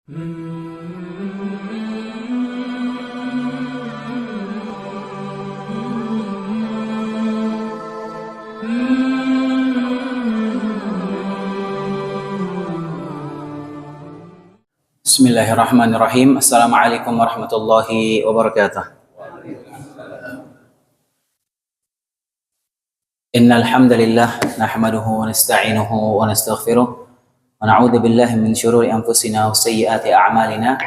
Bismillahirrahmanirrahim. Assalamualaikum warahmatullahi wabarakatuh. Innal hamdalillah nahmaduhu wa nasta'inuhu wa nastaghfiruh wa na'udzu billahi min shururi anfusina wa sayyiati a'malina.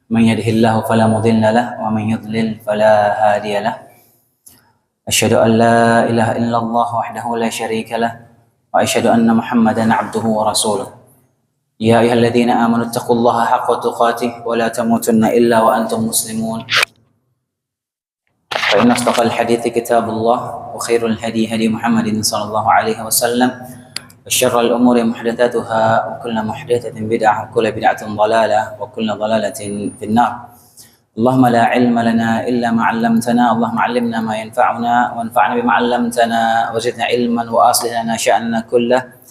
Man yahdihillahu fala mudilla lahu wa man yudlil fala hadiya lahu. Asyhadu an la ilaha illallah wahdahu la syarika lahu wa asyhadu anna Muhammadan 'abduhu wa rasuluh. يا أيها الذين آمنوا اتقوا الله حق تقاته ولا تموتن إلا وأنتم مسلمون فإن أصدق الحديث كتاب الله وخير الهدي هدي محمد صلى الله عليه وسلم وشر الأمور محدثاتها وكل محدثة بدعة وكل بدعة ضلالة وكل ضلالة في النار اللهم لا علم لنا إلا ما علمتنا اللهم علمنا ما ينفعنا وانفعنا بما علمتنا وزدنا علما وأصلح لنا شأننا كله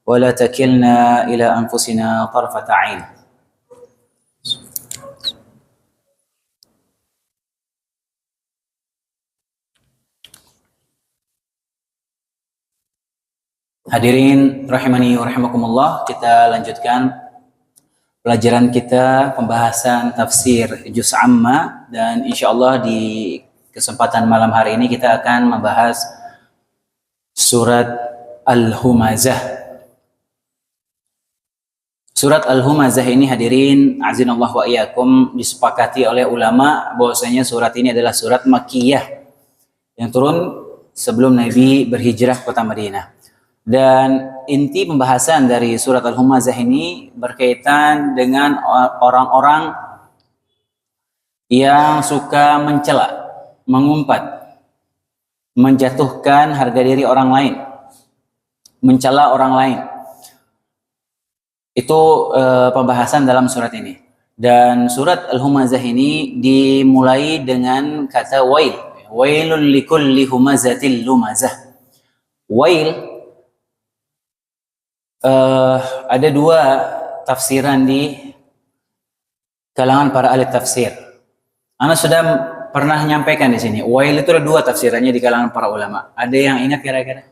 ولا تكلنا إلى أنفسنا طرفة عين. Hadirin rahimani wa rahimakumullah, kita lanjutkan pelajaran kita pembahasan tafsir Juz Amma, dan insyaallah di kesempatan malam hari ini kita akan membahas surat Al-Humazah. Surat Al-Humazah ini, hadirin azinallahu wa iyyakum, disepakati oleh ulama bahwasanya surat ini adalah surat Makkiyah yang turun sebelum Nabi berhijrah ke kota Madinah. Dan inti pembahasan dari surat Al-Humazah ini berkaitan dengan orang-orang yang suka mencela, mengumpat, menjatuhkan harga diri orang lain, mencela orang lain. Itu pembahasan dalam surat ini. Dan surat Al-Humazah ini dimulai dengan kata wail. Wailun likulli humazatil lumazah. Wail, ada dua tafsiran di kalangan para ahli tafsir. Ana sudah pernah menyampaikan di sini. Wail itu ada dua tafsirannya di kalangan para ulama. Ada yang ingat kira-kira?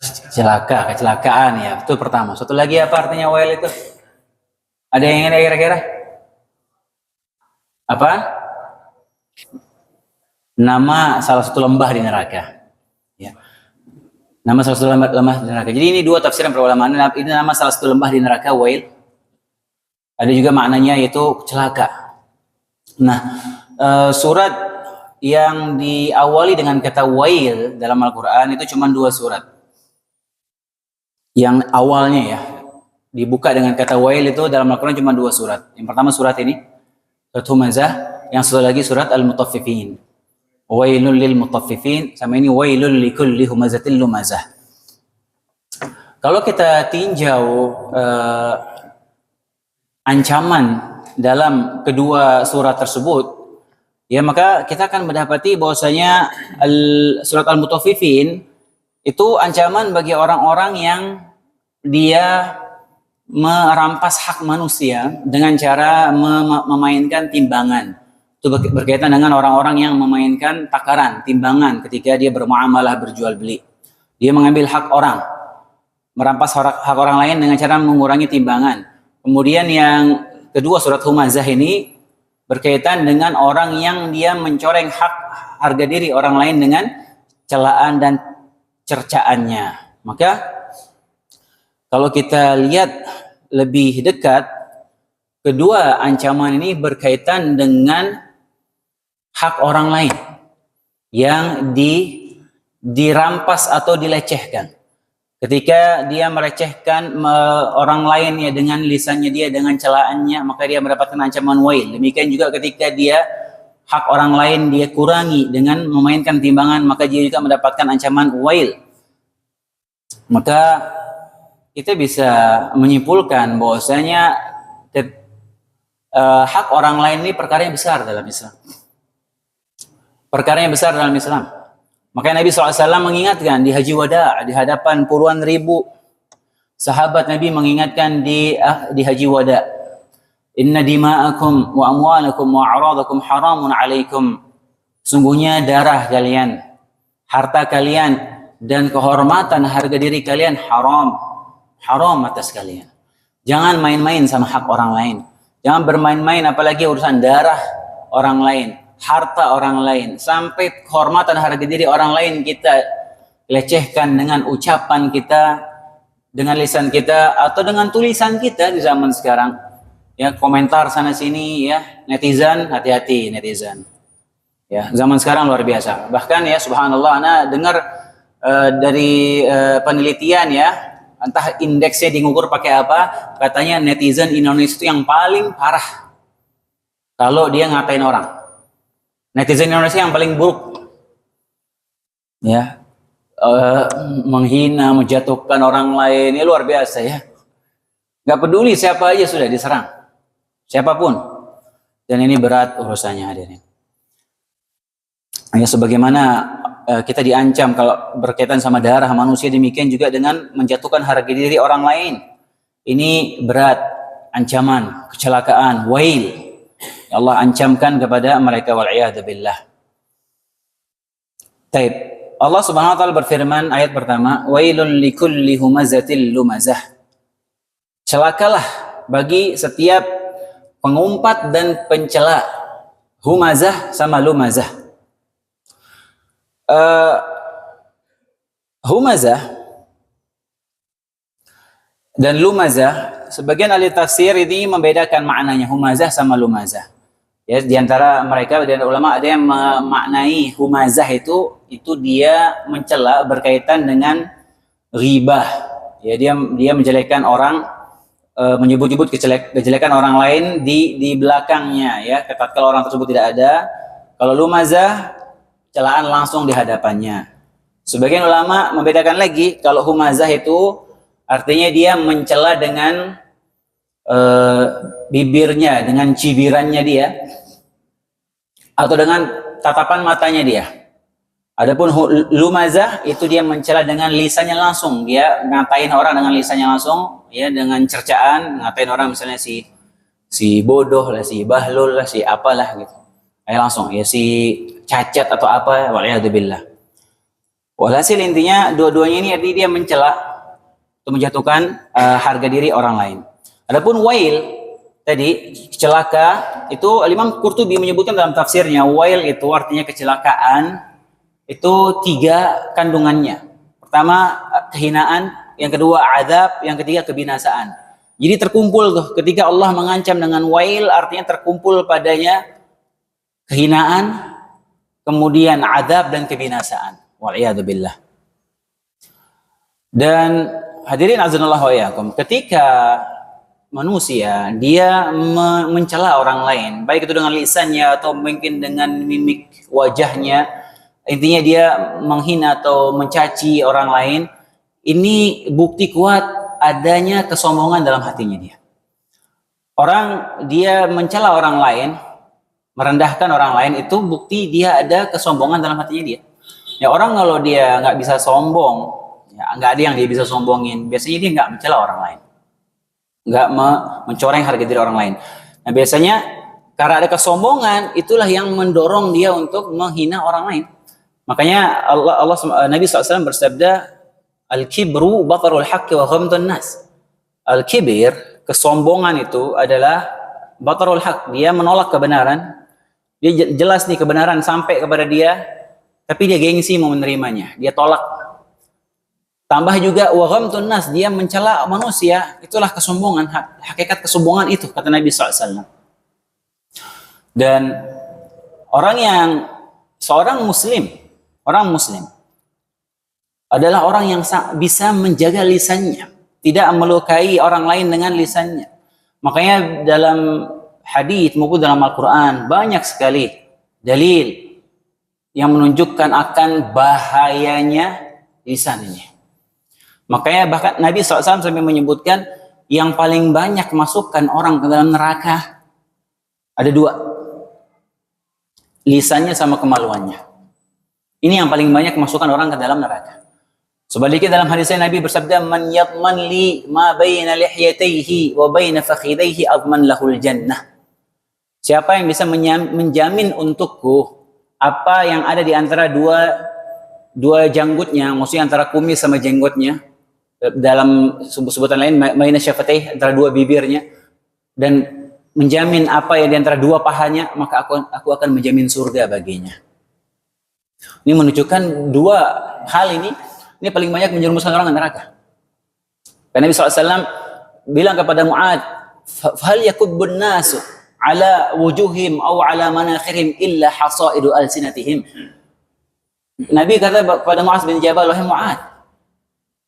Kecelakaan, ya, betul, pertama. Satu lagi apa artinya wail itu? Ada yang ingat kira-kira? Apa? Nama salah satu lembah di neraka. Ya. Nama salah satu lembah di neraka. Jadi ini dua tafsiran para ulama. Ini nama salah satu lembah di neraka, wail. Ada juga maknanya yaitu celaka. Nah, surat yang diawali dengan kata wail dalam Al-Quran itu cuma dua surat. Yang awalnya ya dibuka dengan kata wail itu dalam Al-Quran cuma dua surat. Yang pertama surat ini, surat Humazah, yang satu lagi surat Al-Mutaffifin. Wailul lil mutaffifin, sama ini wailul likulli humazatil lumazah. Kalau kita tinjau ancaman dalam kedua surat tersebut, ya, maka kita akan mendapati bahwasanya surat Al-Mutaffifin itu ancaman bagi orang-orang yang dia merampas hak manusia dengan cara memainkan timbangan. Itu berkaitan dengan orang-orang yang memainkan takaran, timbangan ketika dia bermuamalah, berjual beli. Dia mengambil hak orang, merampas hak orang lain dengan cara mengurangi timbangan. Kemudian yang kedua, surat Humazah ini berkaitan dengan orang yang dia mencoreng hak harga diri orang lain dengan celaan dan cercaannya. Maka kalau kita lihat lebih dekat, kedua ancaman ini berkaitan dengan hak orang lain yang dirampas atau dilecehkan. Ketika dia melecehkan orang lain ya dengan lisannya dia, dengan celaannya, maka dia mendapatkan ancaman wail. Demikian juga ketika dia hak orang lain dia kurangi dengan memainkan timbangan, maka dia juga mendapatkan ancaman wail. Maka kita bisa menyimpulkan bahwasanya hak orang lain ini perkara yang besar dalam Islam. Perkara yang besar dalam Islam. Makanya Nabi SAW mengingatkan di Haji Wada, di hadapan puluhan ribu sahabat Nabi mengingatkan di haji wada, inna dima'akum wa amwalakum wa a'radakum haramun alaikum. Sungguhnya darah kalian, harta kalian, dan kehormatan harga diri kalian haram atas kalian. Jangan main-main sama hak orang lain. Jangan bermain-main apalagi urusan darah orang lain, harta orang lain, sampai kehormatan harga diri orang lain kita lecehkan dengan ucapan kita, dengan lisan kita, atau dengan tulisan kita di zaman sekarang. Ya, komentar sana sini ya, netizen, hati-hati netizen. Ya, zaman sekarang luar biasa. Bahkan ya subhanallah, ana dengar dari penelitian ya, entah indeksnya diukur pakai apa, katanya netizen Indonesia itu yang paling parah kalau dia ngatain orang. Netizen Indonesia yang paling buruk. Ya, menghina, menjatuhkan orang lain, ini luar biasa ya. Gak peduli siapa aja sudah diserang, siapapun. Dan ini berat urusannya hadirin. Ya, sebagaimana kita diancam kalau berkaitan sama darah manusia, demikian juga dengan menjatuhkan harga diri orang lain. Ini berat, ancaman, kecelakaan, wail. Allah ancamkan kepada mereka, wal'iyadzubillah. Taib. Allah Subhanahu wa taala berfirman ayat pertama, wailun likulli humazatil lumazah. Celakalah bagi setiap pengumpat dan pencela. Humazah sama lumazah. Humazah dan lumazah, sebagian ahli tafsir ini membedakan maknanya humazah sama lumazah. Ya, di antara mereka dan ulama ada yang memaknai humazah itu dia mencela berkaitan dengan ghibah. Ya, dia menjelekkan orang, menyebut-nyebut kejelekan orang lain di belakangnya ya, kalau orang tersebut tidak ada. Kalau lumazah, celaan langsung di hadapannya. Sebagian ulama membedakan lagi, kalau humazah itu artinya dia mencela dengan bibirnya, dengan cibirannya dia, atau dengan tatapan matanya dia. Adapun lumazah itu dia mencela dengan lisannya langsung, dia ngatain orang dengan lisannya langsung, ya, dengan cercaan, ngatain orang misalnya si bodoh lah, si bahlul lah, si apalah gitu. Langsung ya si cacat atau apa, wal'iyadzubillah. Walhasil intinya dua-duanya ini artinya dia mencela untuk menjatuhkan harga diri orang lain. Adapun wail tadi, celaka, itu Imam Qurtubi menyebutkan dalam tafsirnya, wail itu artinya kecelakaan, itu 3 kandungannya. Pertama kehinaan, yang kedua azab, yang ketiga kebinasaan. Jadi terkumpul tuh, ketika Allah mengancam dengan wail artinya terkumpul padanya kehinaan, kemudian azab dan kebinasaan. Wal'iyadzubillah. Dan hadirin azanallahu wa iyyakum, ketika manusia dia mencela orang lain, baik itu dengan lisannya atau mungkin dengan mimik wajahnya, intinya dia menghina atau mencaci orang lain, ini bukti kuat adanya kesombongan dalam hatinya dia. Orang dia mencela orang lain, merendahkan orang lain, itu bukti dia ada kesombongan dalam hatinya dia. Ya, orang kalau dia nggak bisa sombong, ya nggak ada yang dia bisa sombongin, biasanya dia nggak mencela orang lain, nggak mencoreng harga diri orang lain. Nah, biasanya karena ada kesombongan, itulah yang mendorong dia untuk menghina orang lain. Makanya Nabi SAW bersabda, al-kibru batarul haqqi wa ghamtun nas. Al-kibir, kesombongan itu adalah batarul haq, dia menolak kebenaran. Dia jelas nih kebenaran sampai kepada dia, tapi dia gengsi mau menerimanya, dia tolak. Tambah juga wa ghamtun nas, dia mencela manusia, itulah kesombongan, hakikat kesombongan itu kata Nabi SAW. Dan seorang muslim adalah orang yang bisa menjaga lisannya, tidak melukai orang lain dengan lisannya. Makanya dalam hadis maupun dalam Al-Quran banyak sekali dalil yang menunjukkan akan bahayanya lisan ini. Makanya bahkan Nabi SAW sampai menyebutkan yang paling banyak masukkan orang ke dalam neraka ada 2, lisannya sama kemaluannya. Ini yang paling banyak masukkan orang ke dalam neraka. Sebaliknya dalam hadis Nabi bersabda, "Man yadman li ma baina lihyatayhi wa baina fakhidayhi adman lahul jannah." Siapa yang bisa menjamin untukku apa yang ada di antara dua janggutnya, maksudnya antara kumis sama jenggotnya, dalam sebutan lain baina syafatayhi, antara dua bibirnya, dan menjamin apa yang di antara dua pahanya, maka aku akan menjamin surga baginya. Ini menunjukkan dua hal ini paling banyak menjerumuskan orang ke neraka. Karena Nabi SAW bilang kepada Mu'ad, "Fahal yakubbun nasu ala wujuhim aw ala manakhirihim illa hasaidu alsinatihim." Nabi kata kepada Mu'adz bin Jabal, "Wahai Mu'adz,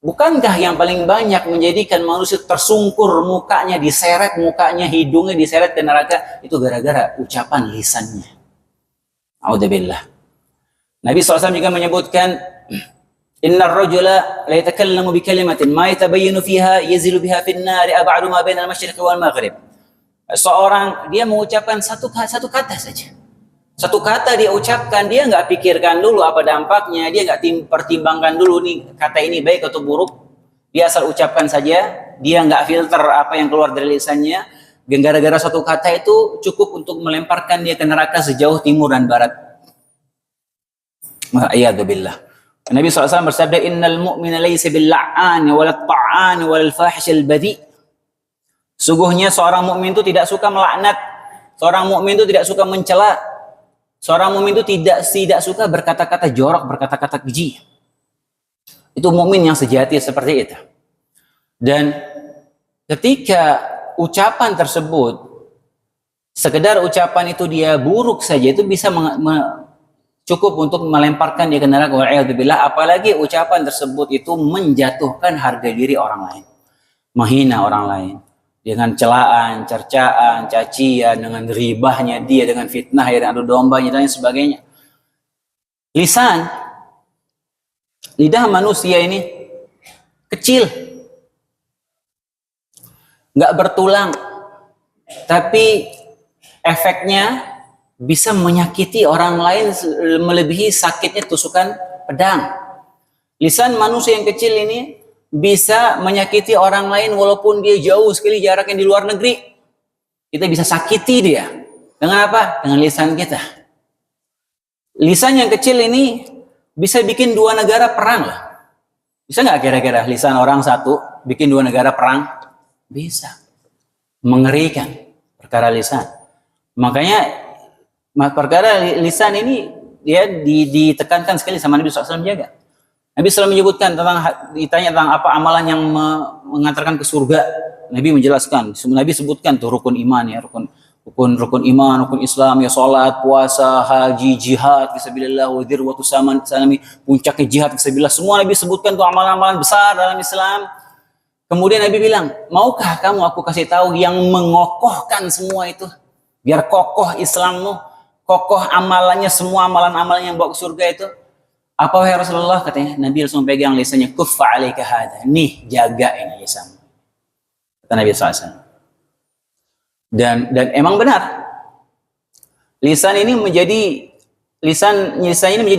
bukankah yang paling banyak menjadikan manusia tersungkur mukanya, diseret mukanya, hidungnya diseret ke neraka itu gara-gara ucapan lisannya?" A'udzubillah. Nabi SAW juga menyebutkan, "Innar rajula la yatakallamu bi kalimatin ma yatabayyanu fiha yazilu biha fin nari ab'adu ma bainal masyriqi wal maghrib." Seorang dia mengucapkan satu kata saja. Satu kata dia ucapkan, dia nggak pikirkan dulu apa dampaknya, dia nggak pertimbangkan dulu nih kata ini baik atau buruk. Dia asal ucapkan saja, dia nggak filter apa yang keluar dari lisannya. Gara-gara satu kata itu cukup untuk melemparkan dia ke neraka sejauh timur dan barat. Wa'iyadzubillah. Nabi SAW bersabda, "Innal mu'mina laysa bil la'an wal ta'an wal fahish al badi." Sungguhnya seorang mukmin itu tidak suka melaknat, seorang mukmin itu tidak suka mencela, seorang mukmin itu tidak suka berkata-kata jorok, berkata-kata keji. Itu mukmin yang sejati seperti itu. Dan ketika ucapan tersebut, sekedar ucapan itu dia buruk saja, itu bisa cukup untuk melemparkan dia ke neraka, wa'iyadzubillah. Apalagi ucapan tersebut itu menjatuhkan harga diri orang lain, menghina orang lain dengan celaan, cercaan, cacian, dengan ribahnya dia, dengan fitnah, dengan adu dombanya dan sebagainya. Lidah manusia ini kecil, nggak bertulang, tapi efeknya bisa menyakiti orang lain melebihi sakitnya tusukan pedang. Lisan manusia yang kecil ini bisa menyakiti orang lain walaupun dia jauh sekali jaraknya di luar negeri. Kita bisa sakiti dia. Dengan apa? Dengan lisan kita. Lisan yang kecil ini bisa bikin dua negara perang lah. Bisa nggak kira-kira lisan orang satu bikin dua negara perang? Bisa. Mengerikan perkara lisan. Makanya perkara lisan ini dia ditekankan sekali sama Nabi SAW jaga. Nabi SAW menyebutkan ditanya tentang apa amalan yang mengantarkan ke surga. Nabi menjelaskan, Nabi sebutkan tuh rukun iman ya, rukun iman, rukun Islam ya, salat, puasa, haji, jihad fisabilillah, wa dzirwatu sanami, puncaknya jihad fisabilillah. Semua Nabi sebutkan tuh amalan-amalan besar dalam Islam. Kemudian Nabi bilang, "Maukah kamu aku kasih tahu yang mengokohkan semua itu? Biar kokoh Islammu, kokoh amalannya, semua amalan-amalan yang bawa ke surga itu." "Apa wahai Rasulullah?" Katanya. Nabi langsung pegang lisannya, "Kuffa alaika hadha." Nih, jaga ini lisan. Kata Nabi SAW. Dan emang benar. Lisan ini menjadi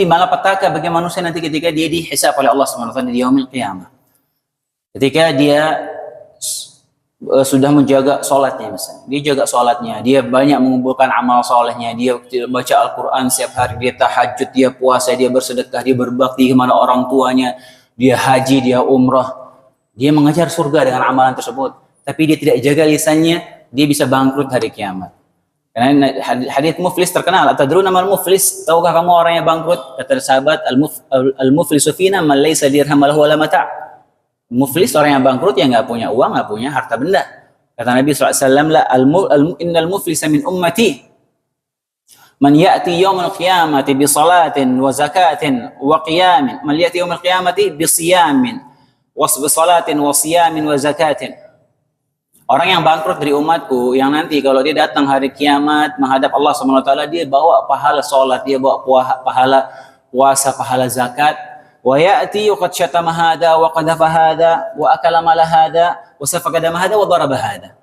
malapetaka bagi manusia nanti ketika dia dihisab oleh Allah Subhanahu wa taala di yaumil qiyamah. Ketika dia sudah menjaga sholatnya misalnya, dia jaga sholatnya, dia banyak mengumpulkan amal solehnya, dia baca Al-Quran setiap hari, dia tahajud, dia puasa, dia bersedekah, dia berbakti kepada orang tuanya, dia haji, dia umrah, dia mengejar surga dengan amalan tersebut. Tapi dia tidak jaga lisannya, dia bisa bangkrut hari kiamat. Karena hadits muflis terkenal. Atadruna mal muflis? Tahukah kamu orang yang bangkrut? Kata sahabat, al-muflisu fina man laysa dirham lahu wala mata'. Muflis orang yang bangkrut yang nggak punya uang, nggak punya harta benda. Kata Nabi SAW, innal muflisa min ummati man ya'ti yawmal qiyamati bi salatin wa zakatin wa qiyamin, man ya'ti yawmal qiyamati bi siyamin wa bi salatin wa siyamin wa zakatin. Orang yang bangkrut dari umatku, yang nanti kalau dia datang hari kiamat menghadap Allah SWT, dia bawa pahala salat, dia bawa pahala puasa, pahala zakat. Wa ya'ti qad syatama hada wa qadhafa hada wa akala mala hada wa safaka dama hada wa daraba hada.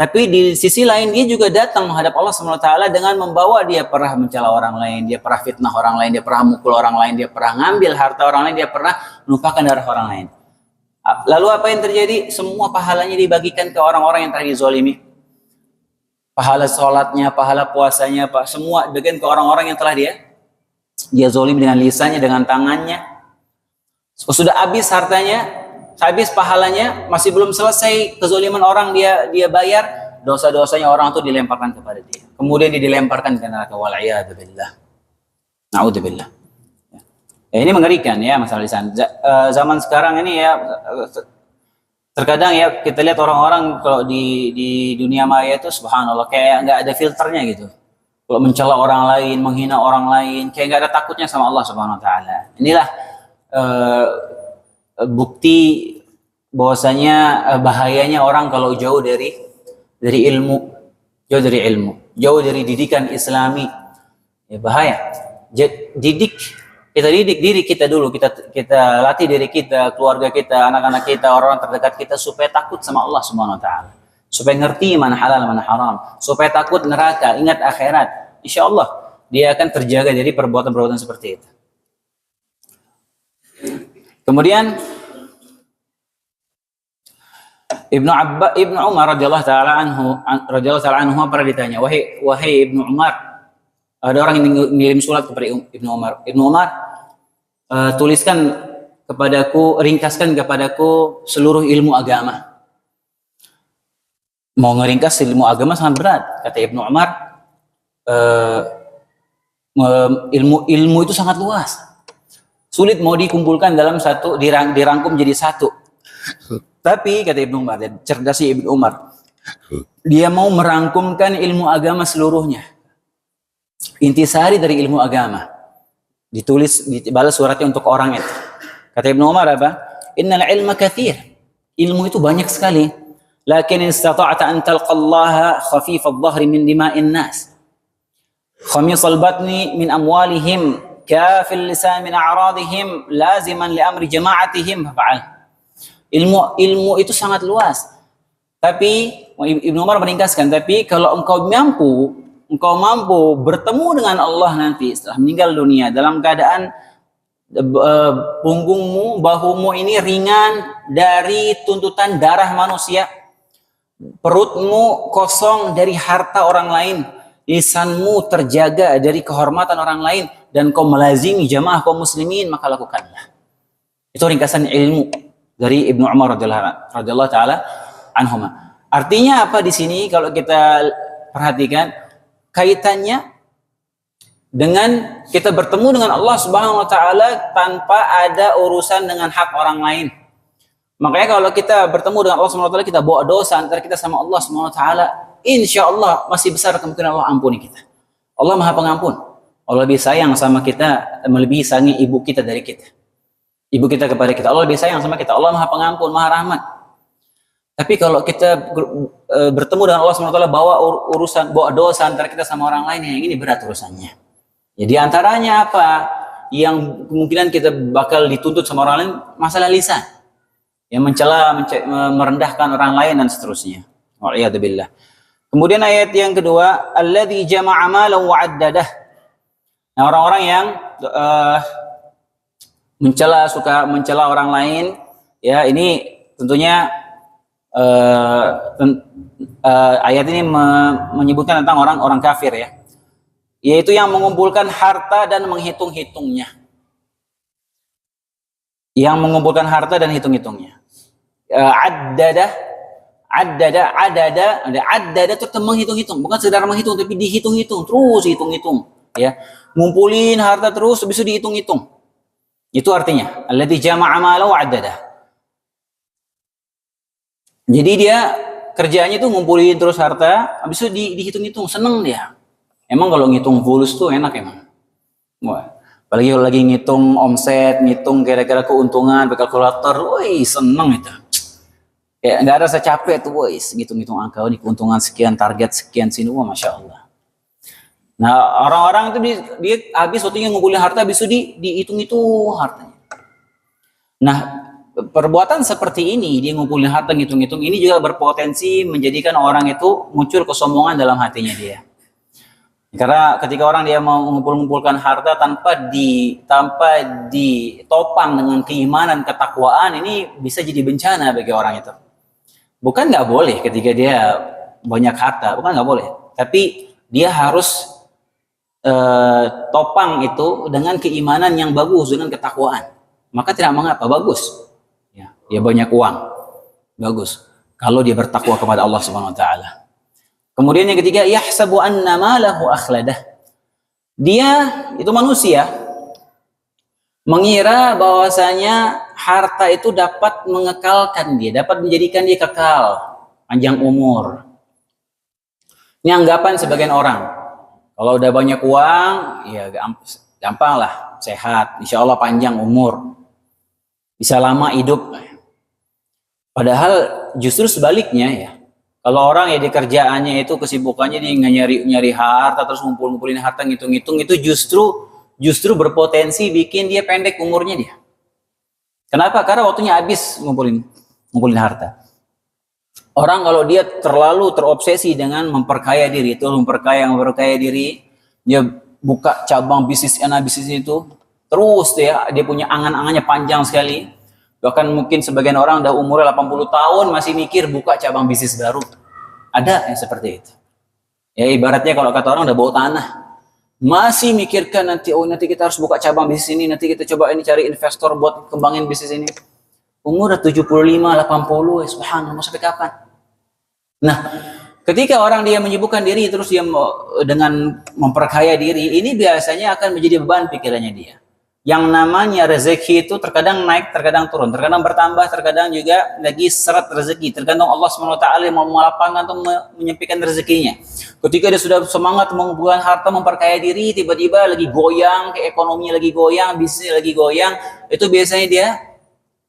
Tapi di sisi lain dia juga datang menghadap Allah SWT dengan membawa dia pernah mencela orang lain, dia pernah fitnah orang lain, dia pernah mukul orang lain, dia pernah ngambil harta orang lain, dia pernah menumpahkan darah orang lain. Lalu apa yang terjadi? Semua pahalanya dibagikan ke orang-orang yang telah dizalimi. Pahala sholatnya, pahala puasanya, semua dibagikan ke orang-orang yang telah dia zalim dengan lisannya, dengan tangannya. Sudah habis hartanya, habis pahalanya, masih belum selesai kezaliman orang dia bayar, dosa-dosanya orang itu dilemparkan kepada dia. Kemudian dia dilemparkan ke neraka, wal'iyadu billah. Na'udzubillah. Ya, ini mengerikan ya masalah lisan. Zaman sekarang ini ya, terkadang ya kita lihat orang-orang kalau di dunia maya itu subhanallah kayak nggak ada filternya gitu. Kalau mencela orang lain, menghina orang lain, kayak nggak ada takutnya sama Allah Subhanahu Wa Taala. Inilah bukti bahwasanya bahayanya orang kalau jauh dari ilmu, jauh dari ilmu, jauh dari didikan Islami, ya bahaya. Kita didik diri kita dulu, kita latih diri kita, keluarga kita, anak-anak kita, orang terdekat kita supaya takut sama Allah Subhanahu Wa Taala, supaya ngerti mana halal mana haram, supaya takut neraka, ingat akhirat. Insya Allah dia akan terjaga dari perbuatan-perbuatan seperti itu. Kemudian Ibnu Umar radhiyallahu taala anhu pernah ditanya, wahai Ibnu Umar, ada orang yang mengirim surat kepada Ibnu Umar. Ibnu Umar, tuliskan kepadaku, ringkaskan kepadaku seluruh ilmu agama. Mau ngeringkas ilmu agama sangat berat, kata Ibnu Umar. Ilmu itu sangat luas, sulit mau dikumpulkan dalam satu, dirangkum jadi satu. Tapi kata Ibnu Umar, cerdasnya Ibnu Umar, dia mau merangkumkan ilmu agama seluruhnya, intisari dari ilmu agama, dibalas suratnya untuk orang itu. Kata Ibnu Umar apa? Innal ilma kathir, ilmu itu banyak sekali. Lakin istata'ta an talqallaha khafifadh dhahri min dima'in nas, khamisal batni min amwalihim, kafil lisan min a'radihim, laziman li amri jama'atihim fa'al. Ilmu itu sangat luas. Tapi Ibnu Umar meringkaskan, tapi kalau engkau mampu bertemu dengan Allah nanti setelah meninggal dunia dalam keadaan punggungmu, bahumu ini ringan dari tuntutan darah manusia, perutmu kosong dari harta orang lain, lisanmu terjaga dari kehormatan orang lain, dan kau melazimi jamaah kaum muslimin, maka lakukanlah. Itu ringkasan ilmu dari Ibnu Umar radhiyallahu taala anhuma. Artinya apa di sini kalau kita perhatikan kaitannya dengan kita bertemu dengan Allah Subhanahu wa taala tanpa ada urusan dengan hak orang lain. Makanya kalau kita bertemu dengan Allah Subhanahu wa taala, kita bawa dosa antara kita sama Allah Subhanahu wa taala, insyaallah masih besar kemungkinan Allah ampuni kita. Allah Maha Pengampun. Allah lebih sayang sama kita, melebihi sayangi ibu kita dari kita. Ibu kita kepada kita, Allah lebih sayang sama kita. Allah Maha Pengampun, Maha Rahmat. Tapi kalau kita bertemu dengan Allah SWT, bawa dosa antara kita sama orang lain, yang ini berat urusannya. Jadi antaranya apa? Yang kemungkinan kita bakal dituntut sama orang lain, masalah lisan. Yang mencela, merendahkan orang lain dan seterusnya. Wa'iyadzubillah. Kemudian ayat yang kedua, alladzi jama'a malan wa 'addadah. Nah, orang-orang yang suka mencela orang lain, ya ini tentunya ayat ini menyebutkan tentang orang-orang kafir ya, yaitu yang mengumpulkan harta dan menghitung-hitungnya, Addada itu menghitung-hitung, bukan sekedar menghitung tapi dihitung-hitung, terus hitung-hitung ya, ngumpulin harta terus habis itu dihitung-hitung. Itu artinya alladzi jama'a malan wa 'addadah. Jadi dia kerjanya itu ngumpulin terus harta, habis itu dihitung-hitung, seneng dia. Emang kalau ngitung fulus tuh enak emang. Wah, apalagi kalau lagi ngitung omset, ngitung kira-kira keuntungan pakai kalkulator, woi seneng itu. Kayak nggak rasa capek tuh, woi ngitung-ngitung angka, ini keuntungan sekian, target sekian sini, wah masya Allah. Nah, orang-orang itu dia habis waktunya ngumpulin harta, habis itu dihitung-hitung hartanya. Nah, perbuatan seperti ini, dia ngumpulin harta, ngitung-ngitung, ini juga berpotensi menjadikan orang itu muncul kesombongan dalam hatinya dia. Karena ketika orang dia mau mengumpulkan harta tanpa ditopang dengan keimanan, ketakwaan, ini bisa jadi bencana bagi orang itu. Bukan nggak boleh ketika dia banyak harta, bukan nggak boleh. Tapi dia harus topang itu dengan keimanan yang bagus, dengan ketakwaan. Maka tidak mengapa, bagus. Ya, dia banyak uang, bagus. Kalau dia bertakwa kepada Allah Subhanahu Wa Taala. Kemudian yang ketiga, yahsabu anna malahu akhladah. Dia itu manusia mengira bahwasanya harta itu dapat mengekalkan dia, dapat menjadikan dia kekal, panjang umur. Ini anggapan sebagian orang. Kalau udah banyak uang, ya gampang lah, sehat, insya Allah panjang umur, bisa lama hidup. Padahal justru sebaliknya ya. Kalau orang ya di kerjaannya itu kesibukannya dia nyari harta, terus ngumpulin harta, ngitung-ngitung, itu justru berpotensi bikin dia pendek umurnya dia. Kenapa? Karena waktunya habis ngumpulin harta. Orang kalau dia terlalu terobsesi dengan memperkaya diri, itu memperkaya diri, dia buka cabang bisnis itu, terus dia punya angan-angannya panjang sekali. Bahkan mungkin sebagian orang udah umurnya 80 tahun masih mikir buka cabang bisnis baru. Ada yang seperti itu. Ya ibaratnya kalau kata orang udah bau tanah. Masih mikirkan nanti kita harus buka cabang bisnis ini, nanti kita coba ini cari investor buat kembangin bisnis ini. Umur udah 75, 80, subhanallah, mau sampai kapan? Nah, ketika orang dia menyibukkan diri terus dia dengan memperkaya diri, ini biasanya akan menjadi beban pikirannya dia. Yang namanya rezeki itu terkadang naik, terkadang turun, terkadang bertambah, terkadang juga lagi seret rezeki. Tergantung Allah SWT mau melapangkan atau menyempikan rezekinya. Ketika dia sudah semangat mengumpulkan harta, memperkaya diri, tiba-tiba lagi goyang, ke ekonominya lagi goyang, bisnis lagi goyang, itu biasanya dia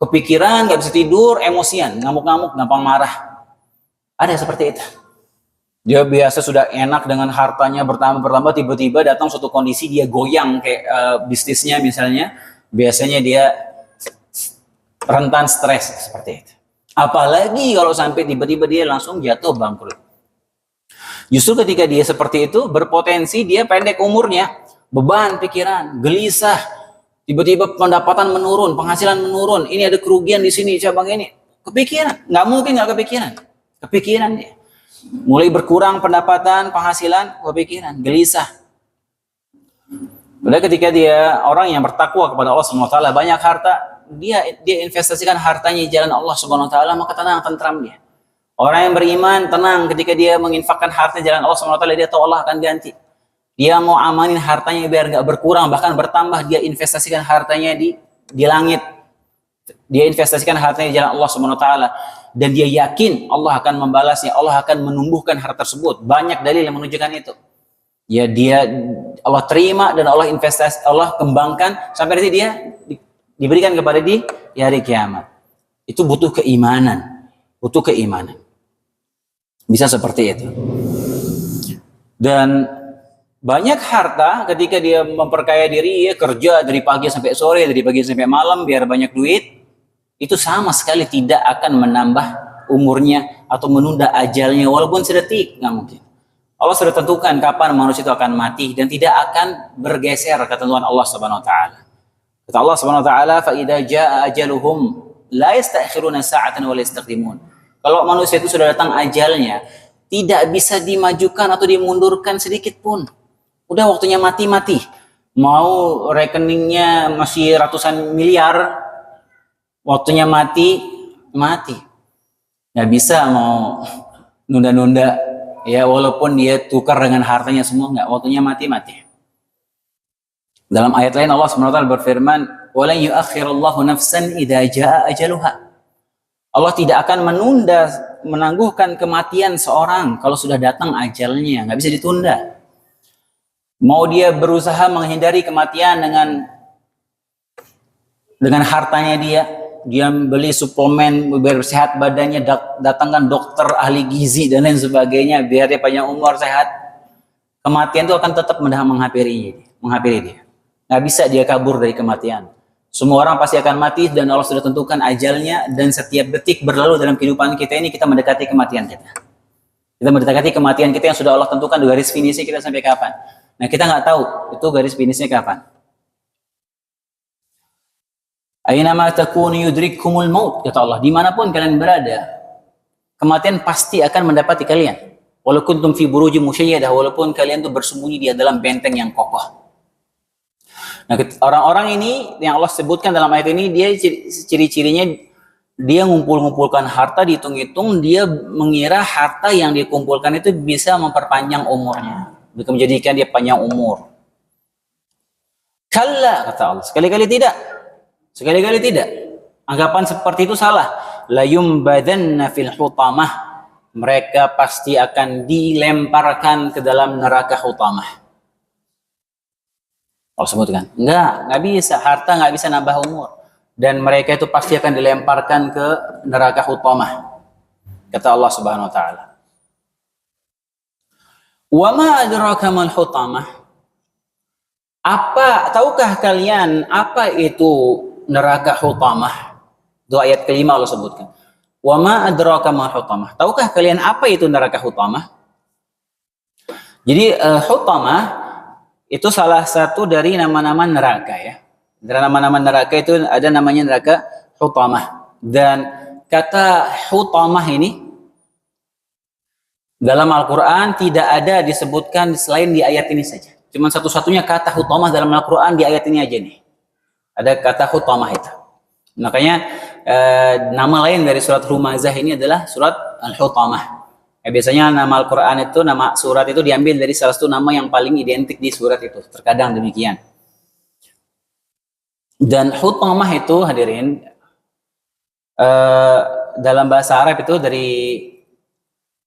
kepikiran, nggak bisa tidur, emosian, ngamuk-ngamuk, gampang marah. Ada seperti itu. Dia biasa sudah enak dengan hartanya bertambah, tiba-tiba datang suatu kondisi dia goyang kayak bisnisnya misalnya, biasanya dia rentan stres seperti itu. Apalagi kalau sampai tiba-tiba dia langsung jatuh bangkrut. Justru ketika dia seperti itu berpotensi dia pendek umurnya, beban pikiran, gelisah, tiba-tiba pendapatan menurun, penghasilan menurun, ini ada kerugian di sini cabang ini, kepikiran, nggak mungkin nggak kepikiran dia. Mulai berkurang pendapatan, penghasilan, kepikiran, gelisah. Padahal ketika dia orang yang bertakwa kepada Allah Subhanahu Wa Taala, banyak harta, dia investasikan hartanya di jalan Allah Subhanahu Wa Taala, maka tenang, tentram dia. Orang yang beriman tenang ketika dia menginfakkan harta di jalan Allah Subhanahu Wa Taala, dia tahu Allah akan ganti. Dia mau amanin hartanya biar nggak berkurang, bahkan bertambah, dia investasikan hartanya di langit. Dia investasikan hartanya di jalan Allah Subhanahu Wa Taala. Dan dia yakin Allah akan membalasnya, Allah akan menumbuhkan harta tersebut. Banyak dalil yang menunjukkan itu. Ya Allah terima dan Allah investasi, Allah kembangkan sampai nanti dia diberikan kepada di hari kiamat. Itu butuh keimanan, Bisa seperti itu. Dan banyak harta ketika dia memperkaya diri, dia kerja dari pagi sampai sore, dari pagi sampai malam biar banyak duit. Itu sama sekali tidak akan menambah umurnya atau menunda ajalnya walaupun sedetik, nggak mungkin. Allah sudah tentukan kapan manusia itu akan mati dan tidak akan bergeser ketentuan Allah Subhanahu Wa Taala. Kata Allah Subhanahu Wa Taala, "Fa idza jaa ajaluhum la yastakhiruna sa'atan wa la yastaqdimun." Kalau manusia itu sudah datang ajalnya, tidak bisa dimajukan atau dimundurkan sedikit pun. Udah waktunya mati. Mau rekeningnya masih ratusan miliar, waktunya mati. Nggak bisa mau nunda-nunda, ya walaupun dia tukar dengan hartanya semua, nggak, waktunya mati. Dalam ayat lain Allah SWT berfirman, "Walan yu'akhirallahu nafsan idza jaa ajaluha." Allah tidak akan menangguhkan kematian seorang kalau sudah datang ajalnya, nggak bisa ditunda. Mau dia berusaha menghindari kematian dengan hartanya dia beli suplemen biar sehat badannya, datangkan dokter ahli gizi dan lain sebagainya biar dia panjang umur sehat. Kematian itu akan tetap menghampiri dia. Nggak bisa dia kabur dari kematian. Semua orang pasti akan mati dan Allah sudah tentukan ajalnya, dan setiap detik berlalu dalam kehidupan kita ini kita mendekati kematian kita. Kita mendekati kematian kita yang sudah Allah tentukan garis finishnya kita sampai kapan. Nah, kita nggak tahu itu garis finishnya kapan. Ainama takunu yudrikkumul maut, kata Allah, dimanapun kalian berada, kematian pasti akan mendapati kalian. Walau kuntum fi burujin musyayyadah, walaupun kalian tuh bersembunyi di dalam benteng yang kokoh. Nah, orang-orang ini yang Allah sebutkan dalam ayat ini, dia ciri-cirinya dia ngumpul-ngumpulkan harta, dihitung-hitung, dia mengira harta yang dikumpulkan itu bisa memperpanjang umurnya, bisa menjadikan dia panjang umur. Kalla, kata Allah, sekali-kali tidak. Sekali-kali tidak. Anggapan seperti itu salah. La yumbadanna fil hutamah. Mereka pasti akan dilemparkan ke dalam neraka hutamah. Allah sebutkan, nggak bisa, harta nggak bisa nambah umur, dan mereka itu pasti akan dilemparkan ke neraka hutamah, kata Allah Subhanahu Wa Taala. Wa ma adraka mal hutamah. Tahukah kalian apa itu neraka hutamah? Itu ayat kelima Allah sebutkan. Wa ma adraka mal hutamah. Tahukah kalian apa itu neraka hutamah? Jadi hutamah itu salah satu dari nama-nama neraka ya. Dari nama-nama neraka itu ada namanya neraka hutamah. Dan kata hutamah ini dalam Al-Quran tidak ada disebutkan selain di ayat ini saja. Cuma satu-satunya kata hutamah dalam Al-Quran di ayat ini aja nih. Ada kata hutamah itu. Makanya nama lain dari surat Humazah ini adalah surat Al-Hutamah. Biasanya nama Al-Quran itu, nama surat itu diambil dari salah satu nama yang paling identik di surat itu. Terkadang demikian. Dan hutamah itu hadirin, dalam bahasa Arab itu dari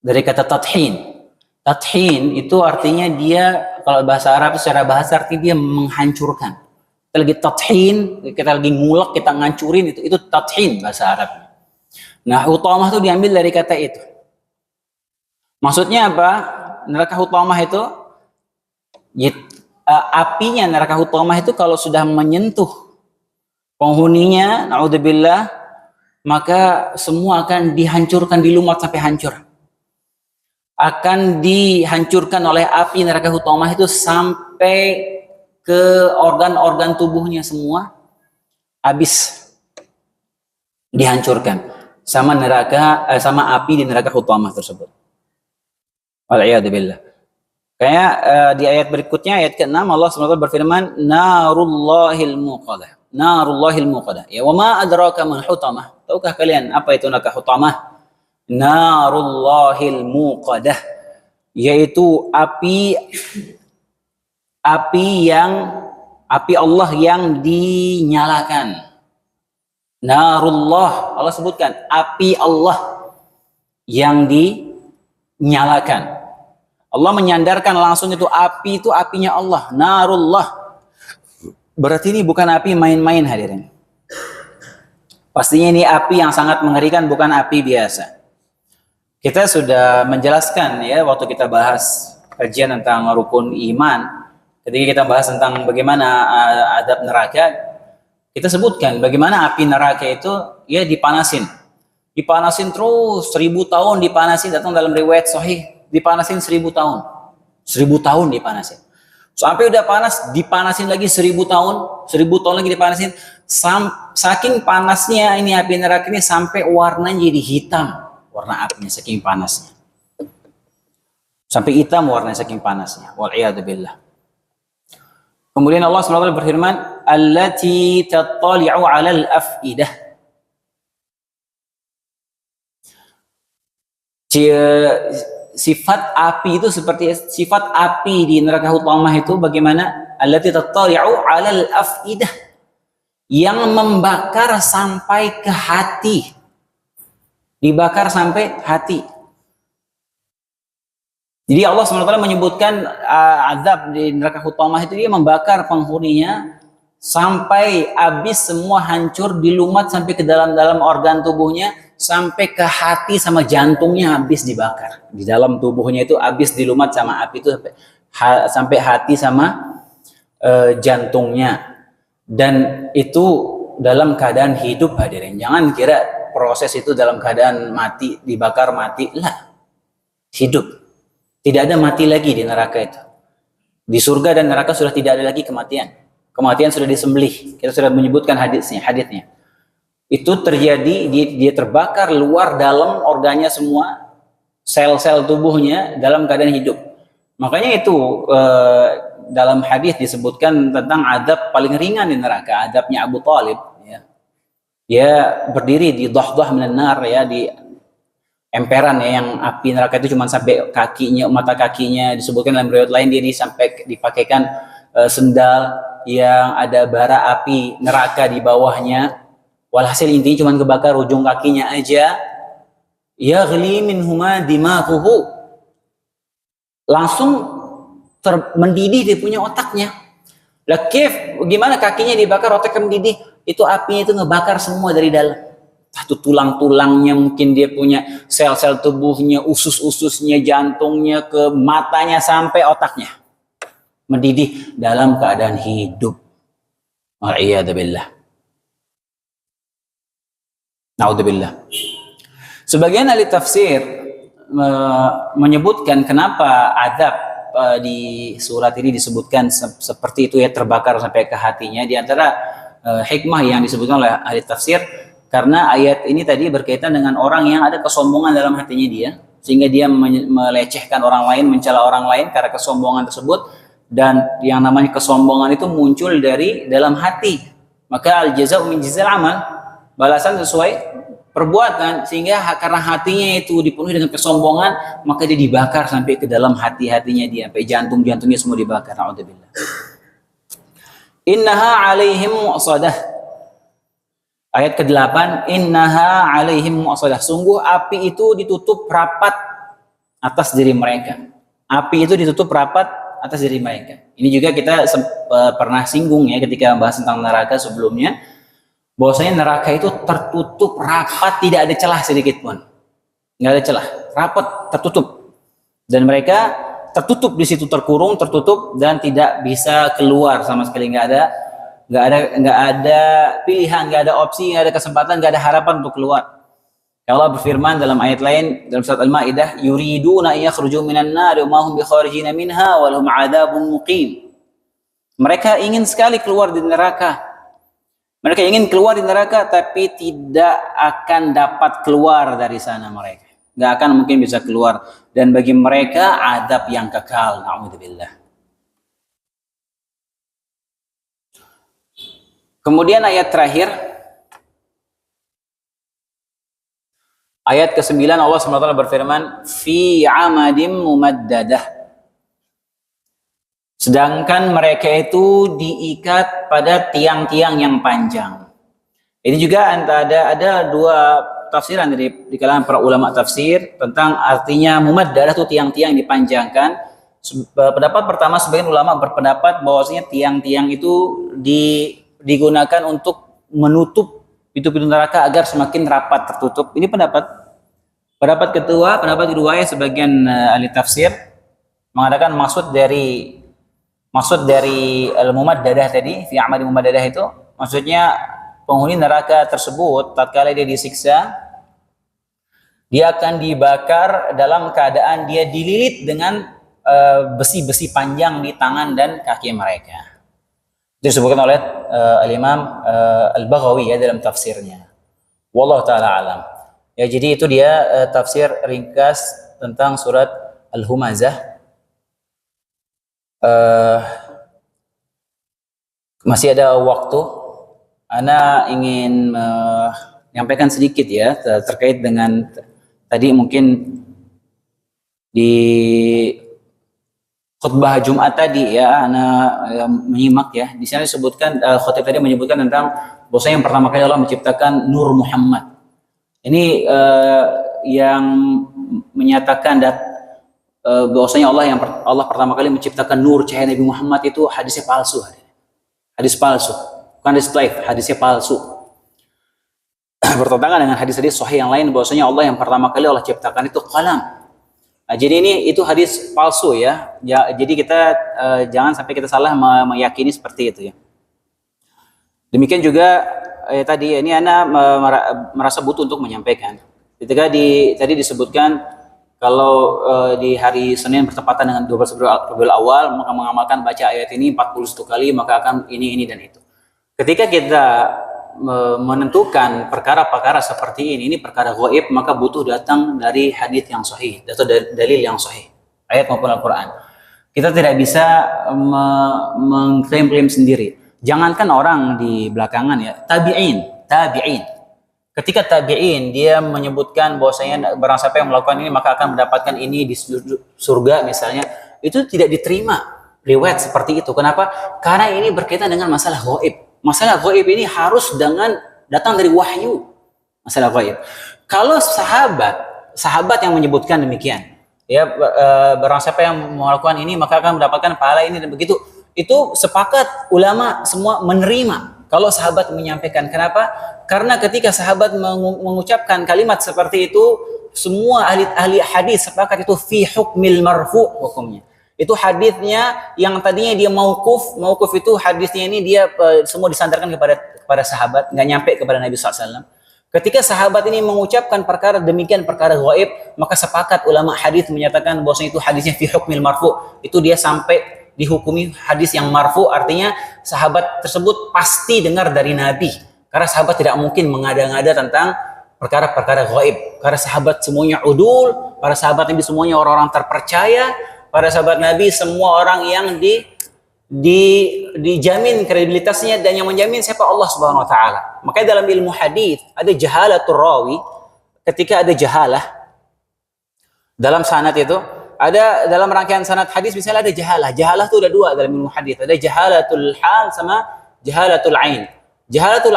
kata tathin. Tathin itu artinya dia, kalau bahasa Arab secara bahasa artinya dia menghancurkan. Kita lagi tathin, kita lagi ngulek, kita ngancurin, itu tathin bahasa Arab. Nah, hutamah itu diambil dari kata itu. Maksudnya apa? Neraka hutamah itu apinya neraka hutamah itu kalau sudah menyentuh penghuninya, naudzubillah, maka semua akan dihancurkan, dilumat sampai hancur. Akan dihancurkan oleh api neraka hutamah itu sampai ke organ-organ tubuhnya semua habis dihancurkan sama sama api di neraka hutamah tersebut. Wal'iyadzubillah. Kayak di ayat berikutnya, ayat ke-6, Allah SWT berfirman, Narullahil muqadah. Narullahil muqadah. Ya, wa ma adraka man hutamah. Tahukah kalian apa itu neraka hutamah? Narullahil muqadah. Yaitu api Allah yang dinyalakan. Narullah, Allah sebutkan, api Allah yang dinyalakan. Allah menyandarkan langsung itu apinya Allah, narullah. Berarti ini bukan api main-main hadirin. Pastinya ini api yang sangat mengerikan, bukan api biasa. Kita sudah menjelaskan ya waktu kita bahas kajian tentang rukun iman. Ketika kita bahas tentang bagaimana adab neraka, kita sebutkan bagaimana api neraka itu ya dipanasin terus 1000 tahun dipanasin, datang dalam riwayat sahih dipanasin 1000 tahun. 1000 tahun dipanasin. Sampai udah panas, dipanasin lagi 1000 tahun, 1000 tahun lagi dipanasin. Saking panasnya ini api neraka ini sampai warnanya jadi hitam. Warna apinya saking panasnya. Sampai hitam warnanya saking panasnya. Wal'iyadzubillah. Kemudian Allah SWT berfirman, Allati tattali'u 'alal af'idah. Sifat api itu seperti sifat api di neraka hutamah itu bagaimana? Allati tattali'u 'alal af'idah, yang membakar sampai ke hati. Dibakar sampai hati. Jadi Allah SWT menyebutkan azab di neraka hutamah itu dia membakar penghuninya sampai habis semua, hancur, dilumat sampai ke dalam organ tubuhnya, sampai ke hati sama jantungnya habis dibakar. Di dalam tubuhnya itu habis dilumat sama api itu sampai hati sama jantungnya. Dan itu dalam keadaan hidup hadirin. Jangan kira proses itu dalam keadaan mati, dibakar mati. Lah, hidup. Tidak ada mati lagi di neraka itu. Di surga dan neraka sudah tidak ada lagi kematian. Kematian sudah disembelih. Kita sudah menyebutkan hadisnya. Itu terjadi, dia terbakar luar dalam organnya semua, sel-sel tubuhnya dalam keadaan hidup. Makanya itu dalam hadis disebutkan tentang adab paling ringan di neraka, adabnya Abu Talib. Ya. Dia berdiri di dahdah minan nar, ya, di emperan, ya, yang api neraka itu cuma sampai kakinya, mata kakinya. Disebutkan dalam riwayat lain dia sampai dipakaikan sendal yang ada bara api neraka di bawahnya. Walhasil intinya cuma kebakar ujung kakinya aja. Yaghli minhuma dimaquhu. Langsung mendidih dia punya otaknya. Lah kif, gimana kakinya dibakar, otaknya mendidih? Itu apinya itu ngebakar semua dari dalam. Satu tulang-tulangnya, mungkin dia punya sel-sel tubuhnya, usus-ususnya, jantungnya, ke matanya sampai otaknya. Mendidih dalam keadaan hidup. Wa'iyadzubillah. Na'udzubillah. Sebagian ahli tafsir menyebutkan kenapa azab di surat ini disebutkan seperti itu, ya, terbakar sampai ke hatinya. Di antara hikmah yang disebutkan oleh ahli tafsir, karena ayat ini tadi berkaitan dengan orang yang ada kesombongan dalam hatinya dia, sehingga dia melecehkan orang lain, mencela orang lain karena kesombongan tersebut. Dan yang namanya kesombongan itu muncul dari dalam hati. Maka al-jaza'u min jinsil amal, balasan sesuai perbuatan. Sehingga karena hatinya itu dipenuhi dengan kesombongan, maka dia dibakar sampai ke dalam hati-hatinya dia, sampai jantung-jantungnya semua dibakar. Na'udzubillah. Innaha alaihim mu'sadah. Ayat ke-8, innaha alaihim mu'sadah. Sungguh api itu ditutup rapat atas diri mereka. Api itu ditutup rapat atas diri mereka. Ini juga kita pernah singgung, ya, ketika membahas tentang neraka sebelumnya. Bahwasanya neraka itu tertutup rapat, tidak ada celah sedikit pun, nggak ada celah, rapat, tertutup, dan mereka tertutup di situ, terkurung, tertutup, dan tidak bisa keluar sama sekali. Nggak ada pilihan, nggak ada opsi, nggak ada kesempatan, nggak ada harapan untuk keluar. Allah berfirman dalam ayat lain dalam surat Al-Maidah, yuriduna yakhruju minan nar wa ma hum bikharijin minha wa lahum 'adzabun muqim. Mereka ingin sekali keluar di neraka. Mereka ingin keluar di neraka, tapi tidak akan dapat keluar dari sana mereka. Nggak akan mungkin bisa keluar. Dan bagi mereka, adab yang kekal. Na'udzubillah. Kemudian ayat terakhir. Ayat ke-9 Allah SWT berfirman, Fi amadim mumaddadah. Sedangkan mereka itu diikat pada tiang-tiang yang panjang. Ini juga ada dua tafsiran di kalangan para ulama tafsir tentang artinya mumaddadah itu tiang-tiang dipanjangkan. Pendapat pertama, sebagian ulama berpendapat bahwasanya tiang-tiang itu digunakan untuk menutup pintu-pintu neraka agar semakin rapat tertutup. Ini pendapat kedua ya, sebagian ahli tafsir mengatakan maksud dari al-mumaddadah tadi, fi amali mumaddadah itu maksudnya penghuni neraka tersebut tatkala dia disiksa, dia akan dibakar dalam keadaan dia dililit dengan besi-besi panjang di tangan dan kaki mereka. Itu disebutkan oleh al-Imam Al-Baghawi, ya, dalam tafsirnya. Wallahu taala alam. Ya, jadi itu dia tafsir ringkas tentang surat Al-Humazah. Masih ada waktu, Ana ingin menyampaikan sedikit, ya, terkait dengan tadi mungkin di khutbah Jumat tadi, ya, Ana menyimak, ya, di sana disebutkan khutbah tadi menyebutkan tentang bahwasanya yang pertama kali Allah menciptakan Nur Muhammad. Ini yang menyatakan bahwasanya Allah pertama kali menciptakan nur cahaya Nabi Muhammad itu hadisnya palsu. Hadis palsu, bukan hadis dhaif, hadisnya palsu. Bertentangan dengan hadis-hadis sahih yang lain bahwasanya Allah yang pertama kali Allah ciptakan itu qalam. Nah, jadi itu hadis palsu, ya. Jadi kita jangan sampai kita salah meyakini seperti itu, ya. Demikian juga tadi ini ana merasa butuh untuk menyampaikan. Ketika tadi disebutkan kalau di hari Senin bertepatan dengan 12 Rabiul Awal maka mengamalkan baca ayat ini 41 kali maka akan ini dan itu. Ketika kita menentukan perkara-perkara seperti ini perkara ghaib, maka butuh datang dari hadis yang sahih atau dalil yang sahih, ayat maupun Al-Quran. Kita tidak bisa mengklaim-klaim sendiri. Jangankan orang di belakangan ya, tabi'in. Ketika tabi'in dia menyebutkan bahwasanya barang siapa yang melakukan ini maka akan mendapatkan ini di surga misalnya, itu tidak diterima riwayat seperti itu. Kenapa? Karena ini berkaitan dengan masalah ghaib. Masalah ghaib ini harus datang dari wahyu. Masalah ghaib. Kalau sahabat yang menyebutkan demikian, ya barang siapa yang melakukan ini maka akan mendapatkan pahala ini dan begitu. Itu sepakat ulama semua menerima kalau sahabat menyampaikan. Kenapa? Karena ketika sahabat mengucapkan kalimat seperti itu, semua ahli hadis sepakat itu fi hukmil marfu' hukumnya. Itu hadisnya yang tadinya dia mauquf itu hadisnya ini dia semua disandarkan kepada sahabat, nggak nyampe kepada Nabi SAW. Ketika sahabat ini mengucapkan perkara demikian, perkara ghaib, maka sepakat ulama hadis menyatakan bahwasanya itu hadisnya fi hukmil marfu', itu dia sampai dihukumi hadis yang marfu', artinya sahabat tersebut pasti dengar dari Nabi. Karena sahabat tidak mungkin mengada-ngada tentang perkara-perkara ghaib. Karena sahabat semuanya udul, para sahabat Nabi semuanya orang-orang terpercaya. Para sahabat Nabi semua orang yang dijamin kredibilitasnya dan yang menjamin siapa Allah Subhanahu wa taala. Makanya dalam ilmu hadis ada jahalatul rawi. Ketika ada jahalah dalam sanad itu, ada dalam rangkaian sanad hadis misalnya ada jahalah. Jahalah itu ada dua dalam ilmu hadis. Ada jahalatul hal sama jahalatul ain. Jahalatul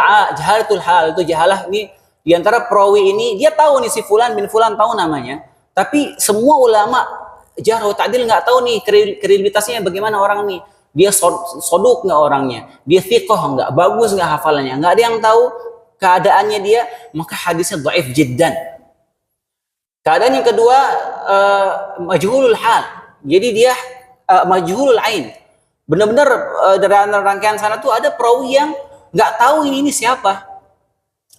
hal itu jahalah ini di antara perawi ini dia tahu nih si fulan bin fulan tahu namanya, tapi semua ulama jarh ta'dil nggak tahu nih kredibilitasnya bagaimana orang nih. Dia soduk nggak orangnya, dia thiqah nggak, bagus nggak hafalannya, nggak ada yang tahu keadaannya dia, maka hadisnya dhaif jiddan. Keadaan yang kedua majhulul hal, jadi dia majhulul ain. Benar-benar dalam rangkaian sana tuh ada perawi yang nggak tahu ini siapa,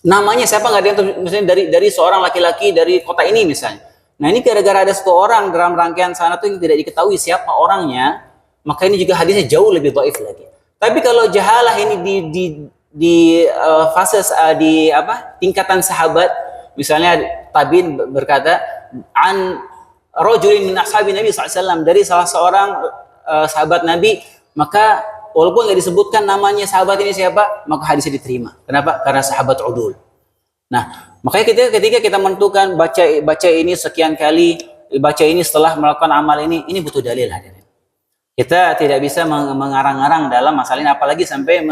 namanya siapa, nggak ada yang tahu, misalnya dari seorang laki-laki dari kota ini misalnya. Nah ini gara-gara ada satu orang dalam rangkaian sana tuh yang tidak diketahui siapa orangnya, maka ini juga hadisnya jauh lebih dhaif lagi. Tapi kalau jahalah ini di fase tingkatan sahabat, misalnya tabiin berkata an rajulin min ashabi Nabi SAW, dari salah seorang sahabat Nabi, maka walaupun nggak disebutkan namanya sahabat ini siapa, maka hadisnya diterima. Kenapa? Karena sahabat udul. Nah, makanya ketika kita menentukan baca ini sekian kali, baca ini setelah melakukan amal ini butuh dalil hadirin. Kita tidak bisa mengarang-arang dalam masalah ini, apalagi sampai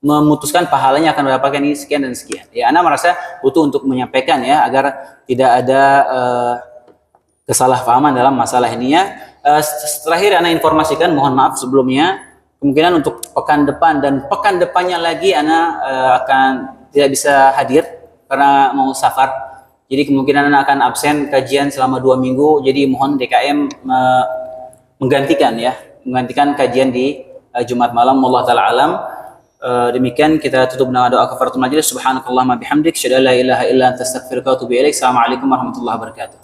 memutuskan pahalanya akan mendapatkan ini sekian dan sekian. Ya, Ana merasa butuh untuk menyampaikan ya agar tidak ada kesalahpahaman dalam masalah ini ya. Terakhir Ana informasikan, mohon maaf sebelumnya, kemungkinan untuk pekan depan dan pekan depannya lagi Ana akan tidak bisa hadir karena mau safar. Jadi kemungkinan Ana akan absen kajian selama 2 minggu. Jadi mohon DKM menggantikan kajian di Jumat malam. Wallahu taala alam. Demikian kita tutup dengan doa kafaratul majelis. Subhanakallahumma bihamdik, syada la ilaha illa anta astaghfiruka wa atubu ilaik. Assalamualaikum warahmatullahi wabarakatuh.